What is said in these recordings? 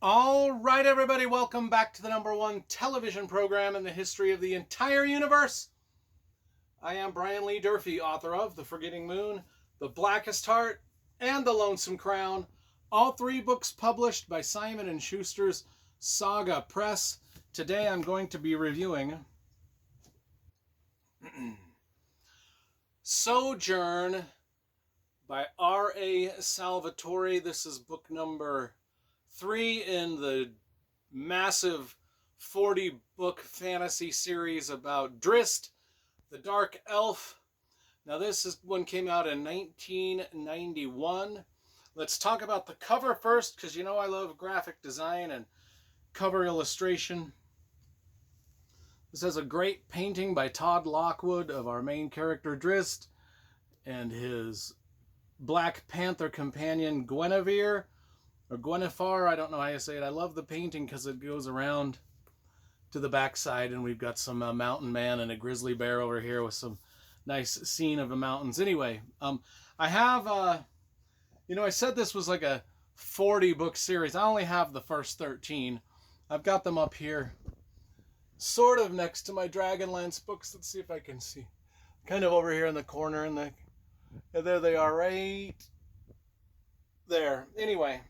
All right, everybody, welcome back to the #1 television program in the history of the entire universe. I am Brian Lee Durfee, author of The Forgetting Moon, The Blackest Heart, and The Lonesome Crown, all three books published by Simon & Schuster's Saga Press. Today I'm going to be reviewing Sojourn by R.A. Salvatore. This is book number 3 in the massive 40-book fantasy series about Drizzt, the Dark Elf. Now this one came out in 1991. Let's talk about the cover first, because you know I love graphic design and cover illustration. This has a great painting by Todd Lockwood of our main character Drizzt and his Black Panther companion Guinevere, or Gwenifar, I don't know how you say it. I love the painting because it goes around to the backside, and we've got some mountain man and a grizzly bear over here with some nice scene of the mountains. Anyway, I have, I said this was like a 40-book series. I only have the first 13. I've got them up here, sort of next to my Dragonlance books. Let's see if I can see. Kind of over here in the corner, and there they are, right there. Anyway.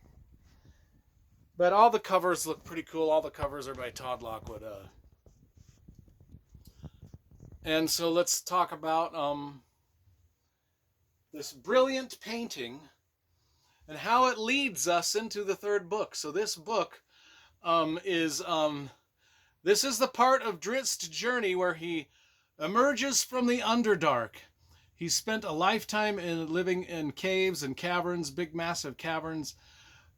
But all the covers look pretty cool. All the covers are by Todd Lockwood. And so let's talk about this brilliant painting and how it leads us into the third book. So this book this is the part of Drizzt's journey where he emerges from the Underdark. He spent a lifetime living in caves and caverns, big massive caverns.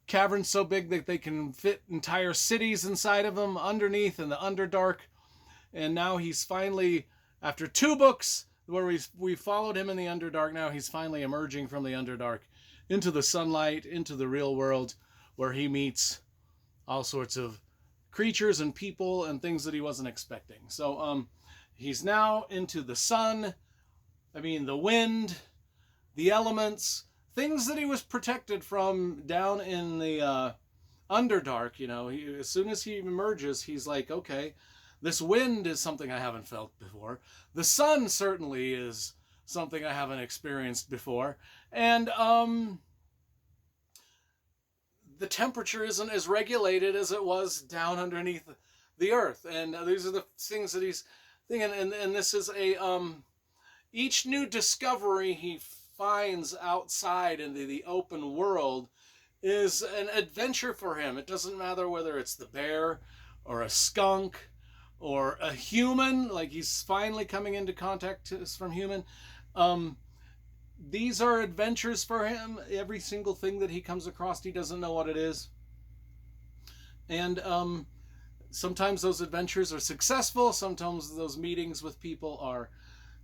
Caverns so big that they can fit entire cities inside of them underneath in the Underdark. And now he's finally, after 2 books where we followed him in the Underdark, now he's finally emerging from the Underdark into the sunlight, into the real world, where he meets all sorts of creatures and people and things that he wasn't expecting. So he's now into the sun, the wind, the elements, things that he was protected from down in the Underdark. As soon as he emerges, he's like, okay, this wind is something I haven't felt before. The sun certainly is something I haven't experienced before. And the temperature isn't as regulated as it was down underneath the earth. And these are the things that he's thinking. And this is each new discovery he finds outside in the open world is an adventure for him. It doesn't matter whether it's the bear or a skunk or a human, like he's finally coming into contact from human. These are adventures for him. Every single thing that he comes across, he doesn't know what it is. And sometimes those adventures are successful. Sometimes those meetings with people are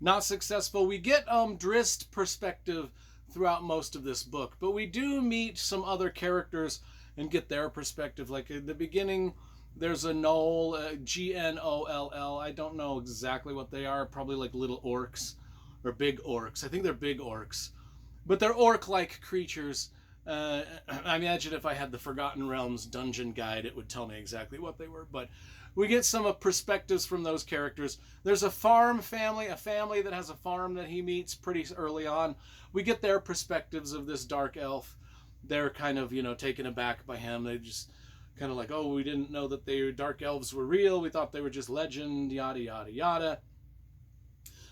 not successful. We get Drizzt perspective throughout most of this book, but we do meet some other characters and get their perspective. Like at the beginning, there's a gnoll, Gnoll. I don't know exactly what they are. Probably like little orcs or big orcs. I think they're big orcs, but they're orc-like creatures. I imagine if I had the Forgotten Realms dungeon guide, it would tell me exactly what they were. But we get some perspectives from those characters. There's a farm family, a family that has a farm that he meets pretty early on. We get their perspectives of this dark elf. They're kind of, taken aback by him. They just kind of like, oh, we didn't know that the dark elves were real. We thought they were just legend, yada, yada, yada.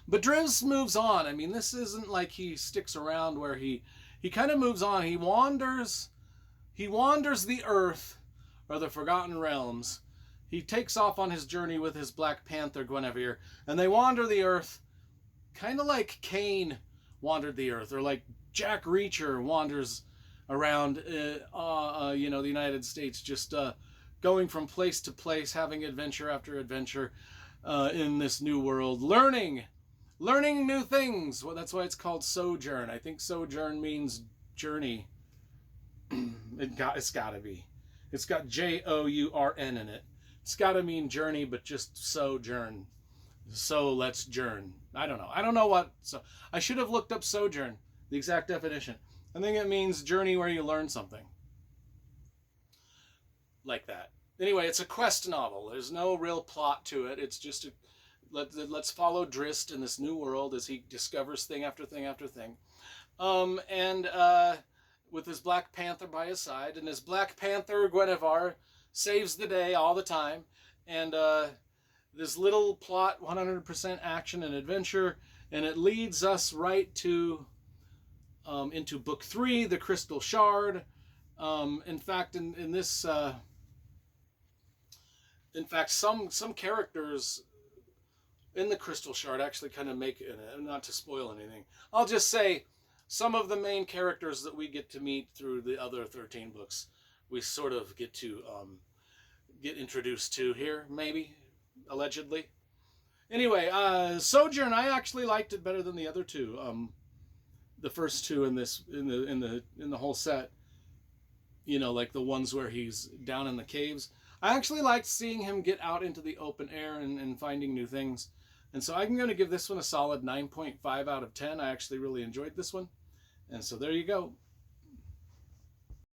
But Drizzt moves on. This isn't like he sticks around where he kind of moves on. He wanders the earth, or the Forgotten Realms. He takes off on his journey with his Black Panther, Guinevere, and they wander the earth kind of like Cain wandered the earth, or like Jack Reacher wanders around, the United States, just going from place to place, having adventure after adventure in this new world, learning new things. Well, that's why it's called Sojourn. I think Sojourn means journey. It's got to be. It's got Journ in it. It's got to mean journey, but just sojourn. So let's journ. I don't know what. So I should have looked up sojourn, the exact definition. I think it means journey where you learn something. like that. Anyway, it's a quest novel. There's no real plot to it. It's just let's follow Drizzt in this new world as he discovers thing after thing after thing. And with his Black Panther by his side, and his Black Panther Guinevere saves the day all the time. And this little plot, 100% action and adventure, and it leads us right to into book 3, The Crystal Shard. In fact, in this, some characters in the Crystal Shard actually kind of make it, not to spoil anything. I'll just say some of the main characters that we get to meet through the other 13 books, we sort of get to get introduced to here, maybe, allegedly. Anyway, Sojourn, I actually liked it better than the other two. The first two in the whole set. You know, like the ones where he's down in the caves. I actually liked seeing him get out into the open air and finding new things. And so I'm going to give this one a solid 9.5 out of 10. I actually really enjoyed this one. And so there you go.